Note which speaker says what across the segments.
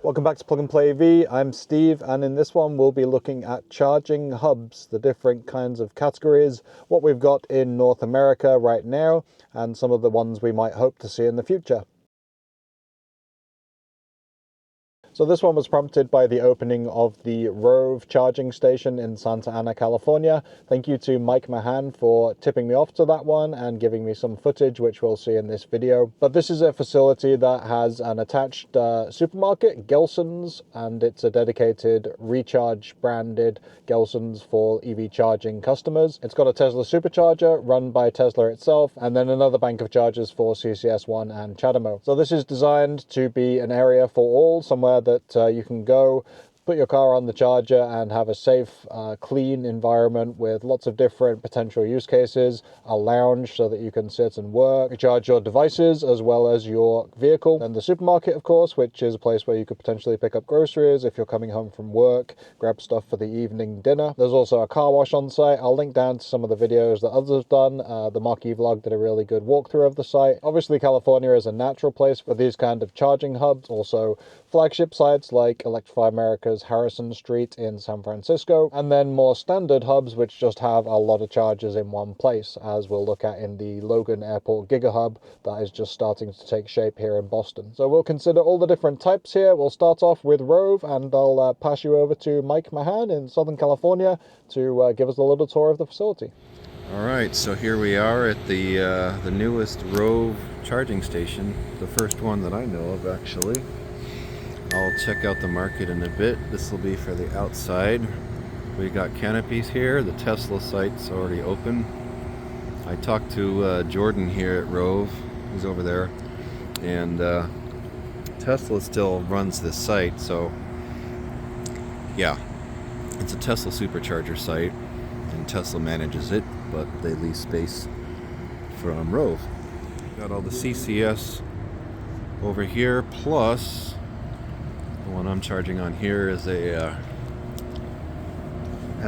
Speaker 1: Welcome back to Plug and Play AV. I'm Steve, and in this one we'll be looking at charging hubs, the different kinds of categories, what we've got in North America right now, and some of the ones we might hope to see in the future. So this one was prompted by the opening of the ROVE charging station in Santa Ana, California. Thank you to Mike Mahan for tipping me off to that one and giving me some footage, which we'll see in this video. But this is a facility that has an attached supermarket, Gelson's, and it's a dedicated recharge branded Gelson's for EV charging customers. It's got a Tesla supercharger run by Tesla itself, and then another bank of chargers for CCS1 and CHAdeMO. So this is designed to be an area for all, somewhere that you can go, put your car on the charger and have a safe, clean environment with lots of different potential use cases, a lounge so that you can sit and work, charge your devices as well as your vehicle, and the supermarket, of course, which is a place where you could potentially pick up groceries if you're coming home from work, grab stuff for the evening dinner. There's also a car wash on site. I'll link down to some of the videos that others have done. The Marquee Vlog did a really good walkthrough of the site. Obviously, California is a natural place for these kind of charging hubs. Also, flagship sites like Electrify America's Harrison Street in San Francisco, and then more standard hubs which just have a lot of chargers in one place, as we'll look at in the Logan Airport Gigahub that is just starting to take shape here in Boston. So we'll consider all the different types here. We'll start off with ROVE, and I'll pass you over to Mike Mahan in Southern California to give us a little tour of the facility.
Speaker 2: All right, so here we are at the newest ROVE charging station, the first one that I know of actually. I'll check out the market in a bit. This will be for the outside. We got canopies here. The Tesla site's already open. I talked to Jordan here at ROVE. He's over there. And Tesla still runs this site, so yeah. It's a Tesla supercharger site, and Tesla manages it, but they lease space from ROVE. Got all the CCS over here, plus the one I'm charging on here is has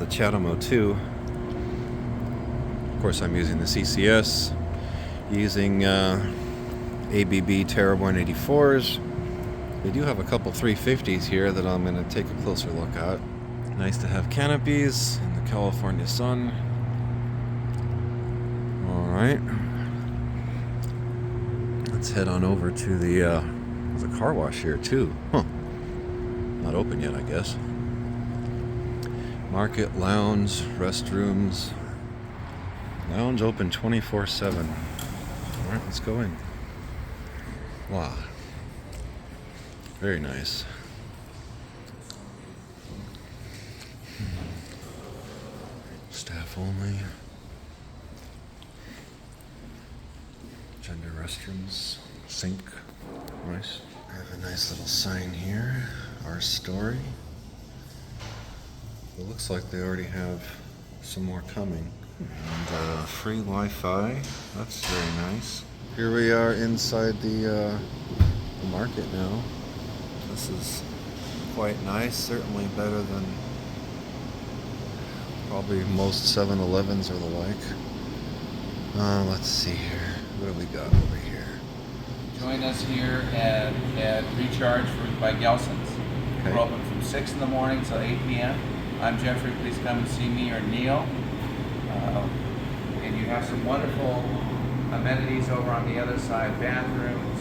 Speaker 2: a CHAdeMO too. Of course, I'm using the CCS, using ABB Terra 184s. They do have a couple 350s here that I'm going to take a closer look at. Nice to have canopies in the California sun. All right, let's head on over to the there's a car wash here too. Huh. Not open yet, I guess. Market, lounge, restrooms. Lounge open 24/7. All right, let's go in. Wow. Very nice. Staff only. Gender restrooms. Sink. Nice. I have a nice little sign here. Our story. It looks like they already have some more coming. And free Wi-Fi. That's very nice. Here we are inside the market now. This is quite nice. Certainly better than probably most 7-Elevens or the like. Let's see here. What do we got over here?
Speaker 3: Join us here at Recharge by Gelson's.
Speaker 2: Okay.
Speaker 3: We're open from 6 in the morning till 8 p.m. I'm Jeffrey. Please come and see me or Neil. And you have some wonderful amenities over on the other side. Bathrooms.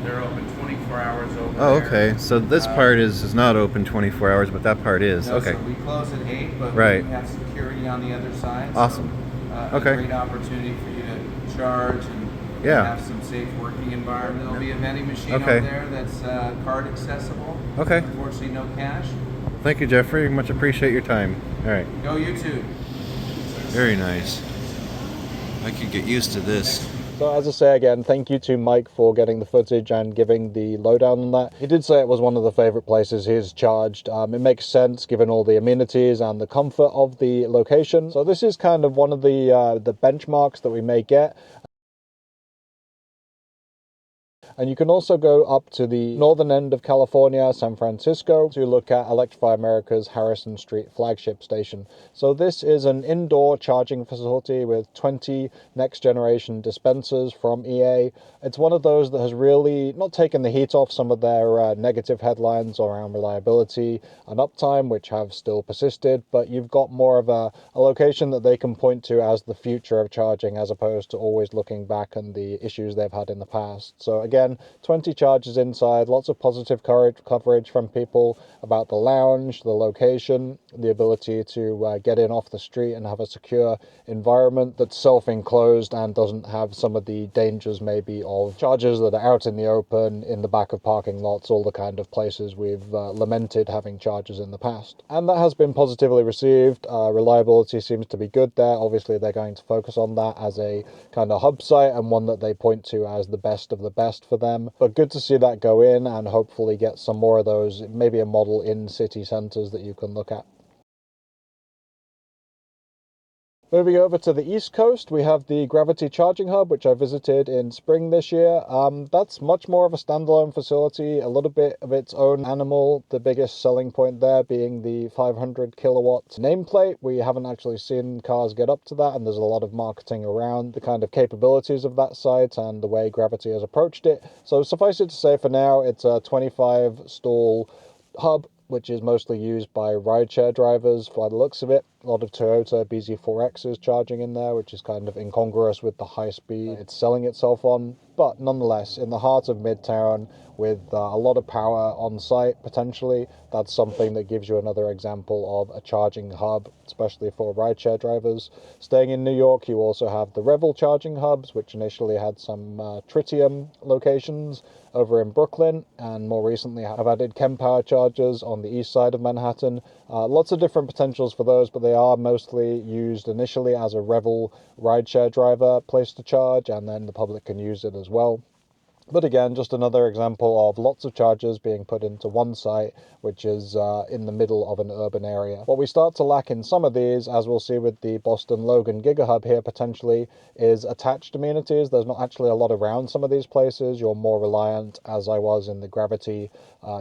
Speaker 3: They're open 24 hours over
Speaker 2: Oh,
Speaker 3: there.
Speaker 2: okay. So this part is not open 24 hours, but that part is.
Speaker 3: No,
Speaker 2: Okay.
Speaker 3: So we close at 8, but
Speaker 2: Right.
Speaker 3: we have security on the other side.
Speaker 2: Awesome.
Speaker 3: So,
Speaker 2: Okay.
Speaker 3: A great opportunity for you to charge and
Speaker 2: Yeah.
Speaker 3: have some safe working environment. There'll be a vending machine
Speaker 2: Okay.
Speaker 3: over there that's card accessible.
Speaker 2: Okay.
Speaker 3: Unfortunately, no cash.
Speaker 2: Thank you, Jeffrey. Much appreciate your time. All right.
Speaker 3: Go YouTube.
Speaker 2: Very nice. I could get used to this.
Speaker 1: So as I say again, thank you to Mike for getting the footage and giving the lowdown on that. He did say it was one of the favorite places he's charged. It makes sense given all the amenities and the comfort of the location. So this is kind of one of the benchmarks that we may get. And you can also go up to the northern end of California, San Francisco, to look at Electrify America's Harrison Street flagship station. So this is an indoor charging facility with 20 next generation dispensers from EA. It's one of those that has really not taken the heat off some of their negative headlines around reliability and uptime, which have still persisted, but you've got more of a location that they can point to as the future of charging, as opposed to always looking back on the issues they've had in the past. So again, 20 chargers inside, lots of positive coverage from people about the lounge, the location, the ability to get in off the street and have a secure environment that's self-enclosed and doesn't have some of the dangers maybe of chargers that are out in the open, in the back of parking lots, all the kind of places we've lamented having chargers in the past. And that has been positively received. Reliability seems to be good there. Obviously they're going to focus on that as a kind of hub site and one that they point to as the best of the best for them. But good to see that go in and hopefully get some more of those, maybe a model in city centres that you can look at. Moving over to the East Coast, we have the Gravity Charging Hub, which I visited in spring this year. That's much more of a standalone facility, a little bit of its own animal. The biggest selling point there being the 500 kilowatt nameplate. We haven't actually seen cars get up to that, and there's a lot of marketing around the kind of capabilities of that site and the way Gravity has approached it. So suffice it to say, for now, it's a 25 stall hub, which is mostly used by rideshare drivers by the looks of it. A lot of Toyota BZ4Xs charging in there, which is kind of incongruous with the high speed it's selling itself on. But nonetheless, in the heart of Midtown, with a lot of power on site, potentially, that's something that gives you another example of a charging hub, especially for rideshare drivers. Staying in New York, you also have the Revel charging hubs, which initially had some tritium locations over in Brooklyn, and more recently have added Kempower chargers on the east side of Manhattan. Lots of different potentials for those, but they are mostly used initially as a Revel rideshare driver place to charge, and then the public can use it as well. But again, just another example of lots of chargers being put into one site, which is in the middle of an urban area. What we start to lack in some of these, as we'll see with the Boston Logan Gigahub here potentially, is attached amenities. There's not actually a lot around some of these places. You're more reliant, as I was in the Gravity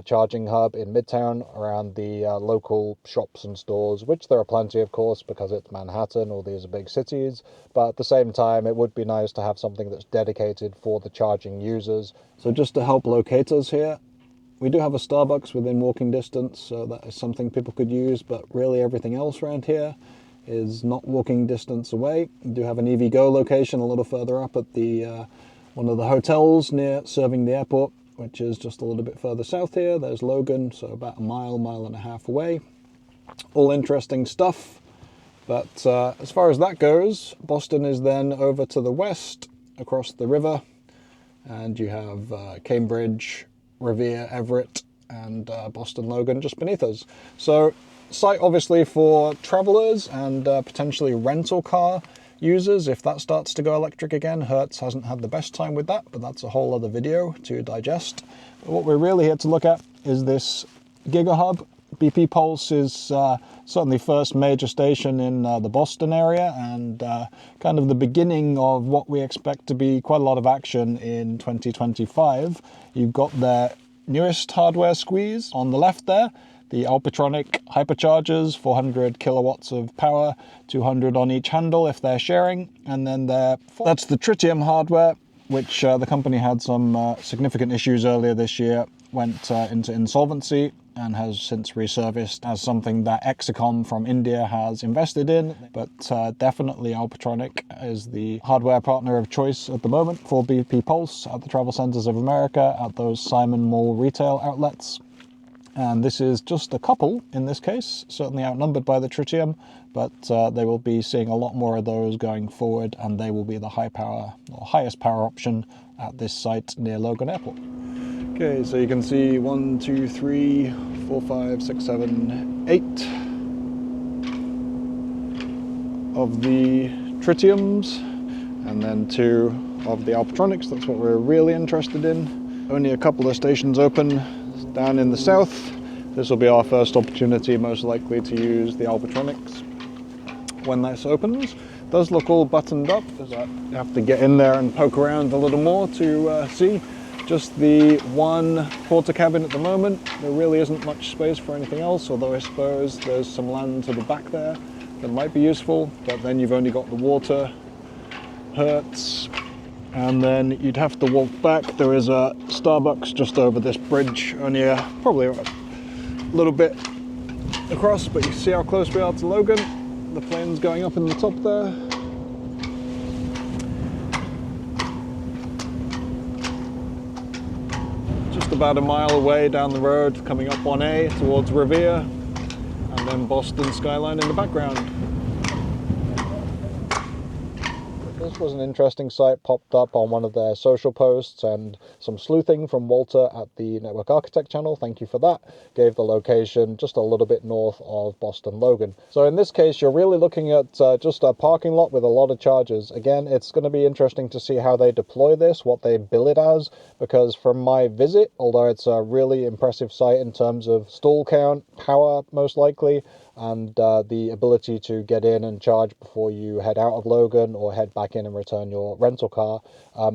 Speaker 1: charging hub in Midtown, around the local shops and stores, which there are plenty, of course, because it's Manhattan, all these are big cities. But at the same time, it would be nice to have something that's dedicated for the charging users. So just to help locate us here, we do have a Starbucks within walking distance, so that is something people could use, but really everything else around here is not walking distance away. We do have an EVgo location a little further up at the one of the hotels near serving the airport, which is just a little bit further south here. There's Logan, so about a mile and a half away. All interesting stuff. But as far as that goes, Boston is then over to the west, across the river, and you have Cambridge, Revere, Everett, and Boston Logan just beneath us. So site obviously for travelers and potentially rental car users if that starts to go electric again. Hertz hasn't had the best time with that, but that's a whole other video to digest. But what we're really here to look at is this Gigahub. BP Pulse is certainly first major station in the Boston area, and kind of the beginning of what we expect to be quite a lot of action in 2025. You've got their newest hardware squeeze on the left there, the Alpitronic hyperchargers, 400 kilowatts of power, 200 on each handle if they're sharing, and then that's the tritium hardware, which the company had some significant issues earlier this year, went into insolvency, and has since resurfaced as something that Exicom from India has invested in. But definitely Alpitronic is the hardware partner of choice at the moment for BP Pulse at the Travel Centers of America, at those Simon Mall retail outlets. And this is just a couple in this case, certainly outnumbered by the tritium, but they will be seeing a lot more of those going forward, and they will be the high power or highest power option at this site near Logan Airport. Okay, so you can see 1, 2, 3, 4, 5, 6, 7, 8 of the tritiums, and then 2 of the Alpitronics. That's what we're really interested in. Only a couple of stations open down in the south. This will be our first opportunity, most likely, to use the Alpitronics when this opens. It does look all buttoned up. You have to get in there and poke around a little more to see. just the one porter cabin at the moment. There really isn't much space for anything else, although I suppose there's some land to the back there that might be useful, but then you've only got the water, Hertz, and then you'd have to walk back. There is a Starbucks just over this bridge, only probably a little bit across, but you see how close we are to Logan. The plane's going up in the top there. Just about a mile away down the road, coming up on A towards Revere, and then Boston skyline in the background. This was an interesting site, popped up on one of their social posts, and some sleuthing from Walter at the Network Architect channel, thank you for that, gave the location just a little bit north of Boston Logan. So in this case, you're really looking at just a parking lot with a lot of chargers. Again, it's going to be interesting to see how they deploy this, what they bill it as, because from my visit, although it's a really impressive site in terms of stall count, power most likely, and the ability to get in and charge before you head out of Logan or head back in and return your rental car,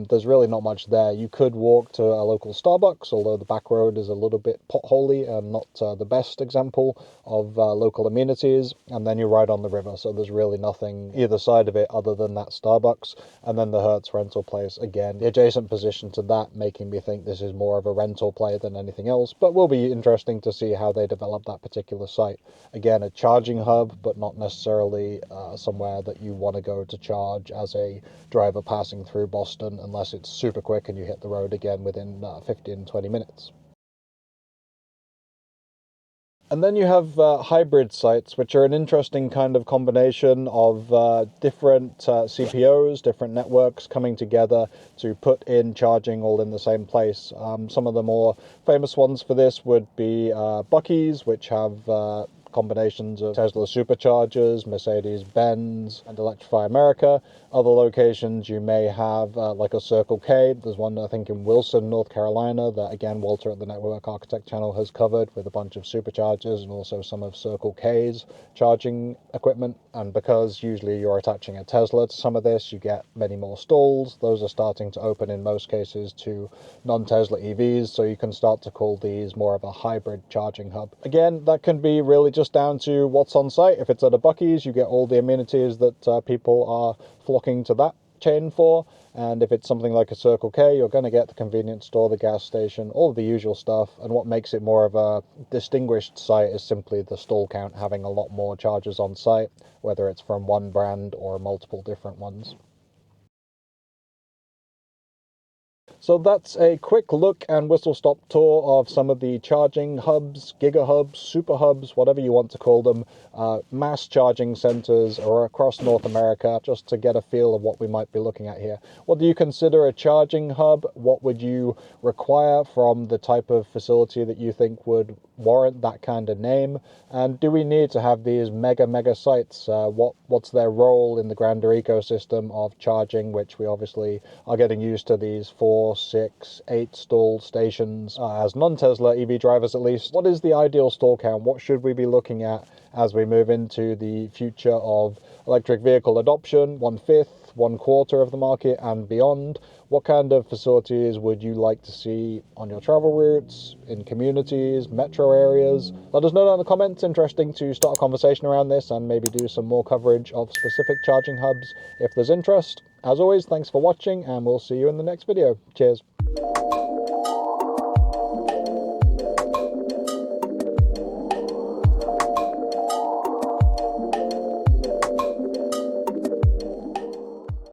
Speaker 1: there's really not much there. You could walk to a local Starbucks, although the back road is a little bit potholy and not the best example of local amenities, and then you're right on the river, so there's really nothing either side of it other than that Starbucks, and then the Hertz rental place. Again, the adjacent position to that making me think this is more of a rental play than anything else, but will be interesting to see how they develop that particular site. Again, a charging hub, but not necessarily somewhere that you want to go to charge as a driver passing through Boston, unless it's super quick and you hit the road again within 15-20 minutes. And then you have hybrid sites, which are an interesting kind of combination of different CPOs, different networks coming together to put in charging all in the same place. Some of the more famous ones for this would be Buc-ee's, which have combinations of Tesla superchargers, Mercedes-Benz, and Electrify America. Other locations you may have like a Circle K. There's one I think in Wilson, North Carolina, that again Walter at the Network Architect channel has covered, with a bunch of superchargers and also some of Circle K's charging equipment. And because usually you're attaching a Tesla to some of this, you get many more stalls. Those are starting to open in most cases to non-Tesla EVs, so you can start to call these more of a hybrid charging hub. Again, that can be really just down to what's on site. If it's at a Buc-ee's, you get all the amenities that people are flocking to that chain for, and if it's something like a Circle K, you're going to get the convenience store, the gas station, all of the usual stuff. And what makes it more of a distinguished site is simply the stall count, having a lot more chargers on site, whether it's from one brand or multiple different ones. So that's a quick look and whistle-stop tour of some of the charging hubs, Gigahubs, super hubs, whatever you want to call them, mass charging centers or across North America, just to get a feel of what we might be looking at here. What do you consider a charging hub? What would you require from the type of facility that you think would warrant that kind of name? And do we need to have these mega sites? What's their role in the grander ecosystem of charging, which we obviously are getting used to these 4, 6, 8 stall stations as non-Tesla EV drivers at least. What is the ideal stall count? What should we be looking at as we move into the future of electric vehicle adoption, 1/5, 1/4 of the market and beyond? What kind of facilities would you like to see on your travel routes, in communities, metro areas? Let us know down in the comments. Interesting to start a conversation around this and maybe do some more coverage of specific charging hubs if there's interest. As always, thanks for watching, and we'll see you in the next video. Cheers.